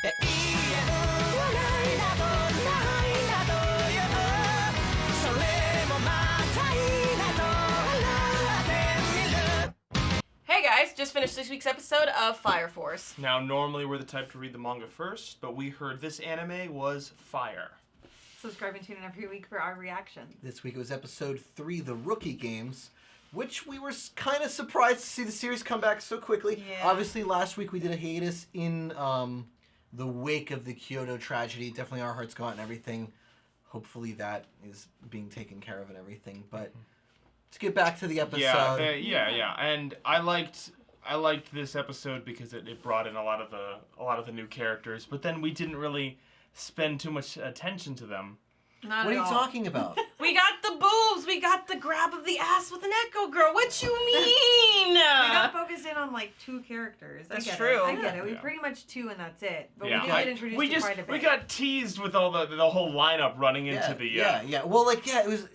Hey guys, just finished this week's episode of Fire Force. Now, normally we're the type to read the manga first, but we heard this anime was fire. Subscribe and tune in every week for our reaction. This week it was episode 3, The Rookie Games, which we were kind of surprised to see the series come back so quickly. Yeah. Obviously, last week we did a hiatus in the wake of the Kyoto tragedy. Definitely our hearts go out and everything. Hopefully that is being taken care of and everything. But let's get back to the episode. Yeah. And I liked this episode because it brought in a lot of the new characters, but then we didn't really spend too much attention to them. Not What are at you all. talking about? We got the boobs, we got the grab of the ass with an echo girl. What you mean? We got focused in on like 2 characters. That's I get true. It. I get it. We Yeah. pretty much 2 and that's it. But Yeah. we did get introduced to quite a bit. We got teased with all the whole lineup running into the Yeah. Well, it was...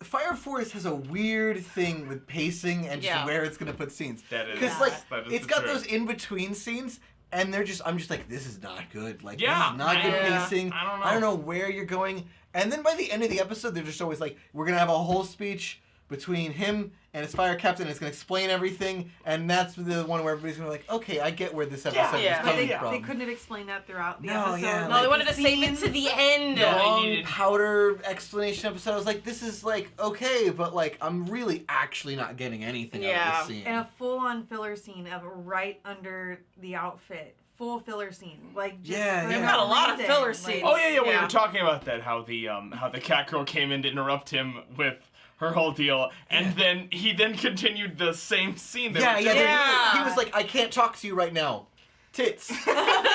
Fire Force has a weird thing with pacing and just Yeah. where it's going to put scenes. That is- Because, that is it's the got truth. those in-between scenes, and I'm just like, this is not good. Like, Yeah. this is not good Yeah. pacing. I don't know. Where you're going. And then by the end of the episode, they're just always like, we're going to have a whole speech between him and his fire captain, and it's going to explain everything, and that's the one where everybody's going to be like, okay, I get where this episode is Yeah. But coming they from. couldn't have explained that throughout the No, episode. yeah, No, they like wanted the to save it scenes. to the end. Yeah. Long needed- powder explanation episode. I was like, this is like okay, but like I'm really actually not getting anything out Yeah. of this scene. And a full-on filler scene of right under the outfit. Full filler scene. Like, just Yeah, for yeah. no Got a lot of reason. filler Like, scenes. Oh yeah, we Yeah. were talking about that. How the cat girl came in to interrupt him with her whole deal, and then he continued the same scene. That we just- Yeah. He was like, I can't talk to you right now. Tits.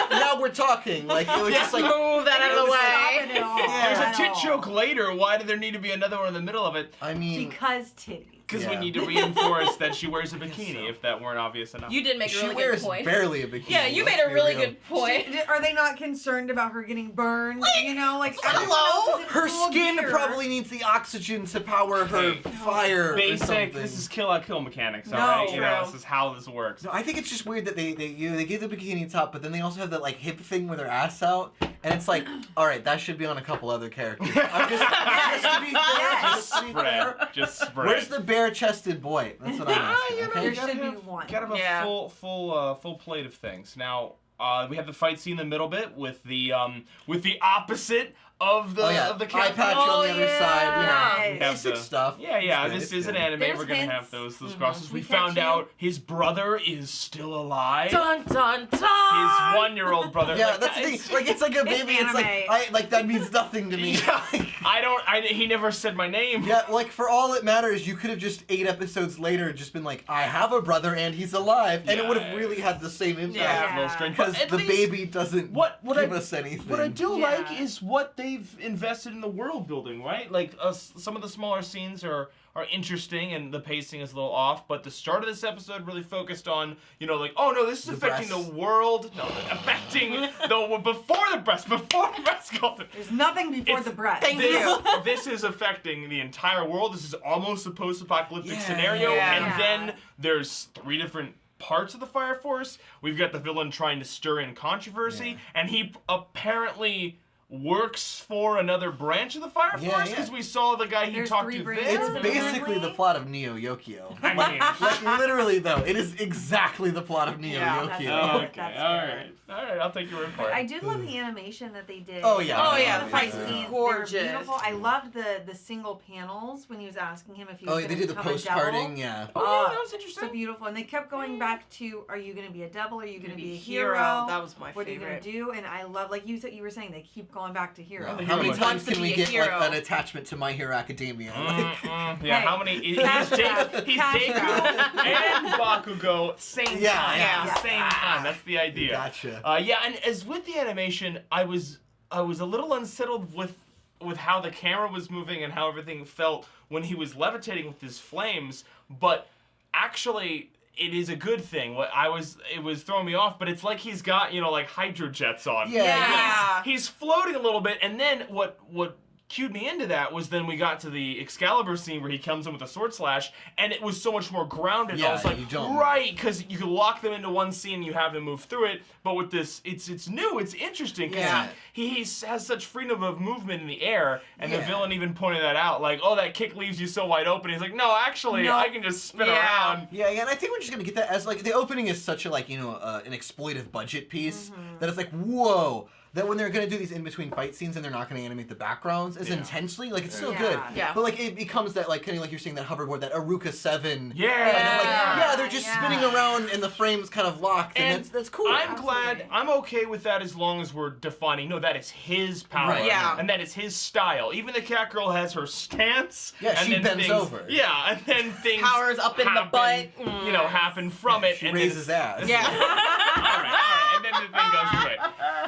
Now we're talking. Like it was Just just like move that out of the Stop it way. at all. Yeah. There's a At tit all. joke later. Why did there need to be another one in the middle of it? I mean, Because titties. Because Yeah. we need to reinforce that she wears a guess bikini. so. If that weren't obvious enough. You did make a she really good wears point. barely a bikini. Yeah, you let's made a be really real. good point. Are they not concerned about her getting burned? You know, like everyone hello? else is in Her full skin gear. probably needs the oxygen to power her Hey, fire or Basic. something. This is kill mechanics. No, Alright, you know true. this is how this works. No, I think it's just weird that they give the bikini top, but then they also have that like hip thing with their ass out, and it's like, all right, that should be on a couple other characters. I'm just to be fair, just to be fair. Just spread. Where's the bare-chested boy? That's what I'm asking. you know, Okay? There gotta should be have- one. Gotta have Yeah. a full plate of things. Now, we have the fight scene in the middle bit with the opposite of the Oh yeah, of the eye character. patch on the other side. You know, Nice. We have basic the- stuff. Yeah, It's good, this it's is an good. anime. There's We're gonna hints. have those crosses. We We found catch you. out his brother is still alive. Dun dun dun. His 1-year-old brother. Yeah, Like, that's the thing. it's- Like it's like a baby. It's like anime. that means nothing to me. Yeah, he never said my name. Yeah, like for all it matters, you could have just 8 episodes later just been like, I have a brother and he's alive, and it would have Yeah. really had the same Yeah, impact. a little strange. But Because at the least baby doesn't what give I- us anything. What I do Yeah. like is what they've invested in the world building, right? Like some of the smaller scenes are interesting and the pacing is a little off, but the start of this episode really focused on, like, oh no, this is The affecting breasts. the world. No, affecting before the breast sculpting. There's nothing before It's- the breast. Thank you. This is affecting the entire world. This is almost a post-apocalyptic Yeah. scenario, Yeah. and then there's 3 different parts of the Fire Force. We've got the villain trying to stir in controversy, Yeah. and he apparently works for another branch of the Fire Yeah, Force yeah. because we saw the guy he There's talked 3 to branches there. It's apparently. basically the plot of Neo Yokio. I mean, Like literally though, it is exactly the plot of Neo Yeah, that's Yokio. oh, good. okay, That's all right, I'll take your word for it. I did love the animation that they did. Oh, yeah. Oh, yeah, the the fight fight scenes. gorgeous. They were beautiful. I loved the single panels when he was asking him if he was Oh, they going did to the become a postcarding, devil. yeah. Oh, yeah, that was interesting. So beautiful. And they kept going back to, are you going to be a devil? Are you going to be a hero. hero? That was my What are you favorite. going to do? And I love, like you were saying, they keep going back to hero. Yeah. the How many hero times wants to can we be a get hero. like an attachment to My Hero Academia? Like, Yeah, Hey, how many? He's cash grab, Deku cash and Bakugo same Yeah, time. yeah. Same time. That's the idea. Gotcha. Yeah, and as with the animation, I was a little unsettled with how the camera was moving and how everything felt when he was levitating with his flames. But actually, it is a good thing. It was throwing me off, but it's like he's got like hydrojets on. Yeah. Yeah. He's floating a little bit, and then what cued me into that was then we got to the Excalibur scene where he comes in with a sword slash, and it was so much more grounded. Yeah, I was like, you don't. right, because you can lock them into one scene and you have them move through it, but with this, it's new, it's interesting, because Yeah. he has such freedom of movement in the air, and the Yeah. villain even pointed that out, like, oh, that kick leaves you so wide open. He's like, no, actually, No. I can just spin Yeah. around. Yeah, and I think we're just gonna get that as like the opening is such a like an exploitive budget piece that it's like whoa. That when they're gonna do these in between fight scenes and they're not gonna animate the backgrounds as Yeah. intentionally, like it's still Yeah. good. Yeah. But like it becomes that like kind of like you're saying that hoverboard, that Aruka 7. Yeah. Kind of like, Yeah. yeah, they're just Yeah. spinning around and the frame's kind of locked, and, And that's cool. I'm Absolutely. glad, I'm okay with that as long as we're defining, no, that is his power. Right. Yeah. And that is his style. Even the Catgirl has her stance. Yeah, and she then bends things, over. Yeah, and then things Powers up in the happen, butt. You know, happen from it. She and then raises it's- ass. Yeah. Alright, and then the thing goes through it.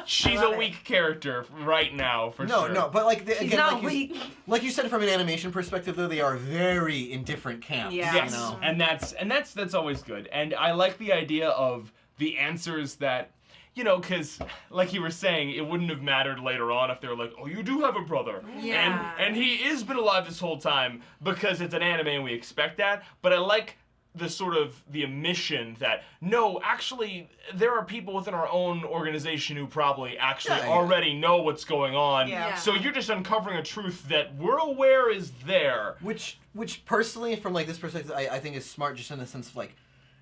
She's a love it. weak character right now, for No, sure. no, but like He's again, not like weak. like you said, from an animation perspective, though, they are very in different camps. Yeah. Yes, You know? and that's always good. And I like the idea of the answers that, you know, because like you were saying, it wouldn't have mattered later on if they were like, oh, you do have a brother. Yeah. And he is been alive this whole time because it's an anime and we expect that. But I like the sort of the omission that, no, actually, there are people within our own organization who probably actually Yeah, yeah. already know what's going on. Yeah. So you're just uncovering a truth that we're aware is there. Which personally, from like this perspective, I think is smart, just in the sense of like,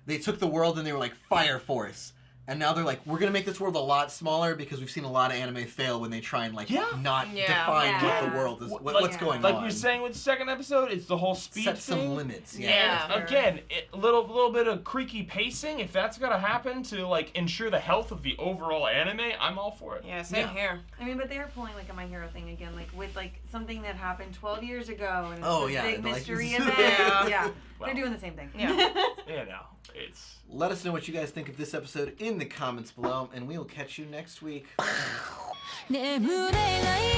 they took the world and they were like Fire Force, and now they're like, we're gonna make this world a lot smaller because we've seen a lot of anime fail when they try and like Yeah. not Yeah. define what Yeah. the world is, Like- what's going Like on. you're saying with the second episode, it's the whole speed set thing. some limits. Yeah. Yeah. Fair. Again, a little bit of creaky pacing. If that's gotta happen to like ensure the health of the overall anime, I'm all for it. Yeah, same Yeah. here. I mean, but they are pulling like a My Hero thing again, like with like something that happened 12 years ago, and it's Oh, this yeah, big like- mystery Yeah. event. Yeah, Well. they're doing the same thing. Yeah. You know, it's. Let us know what you guys think of this episode in the comments below, and we will catch you next week. 眠れない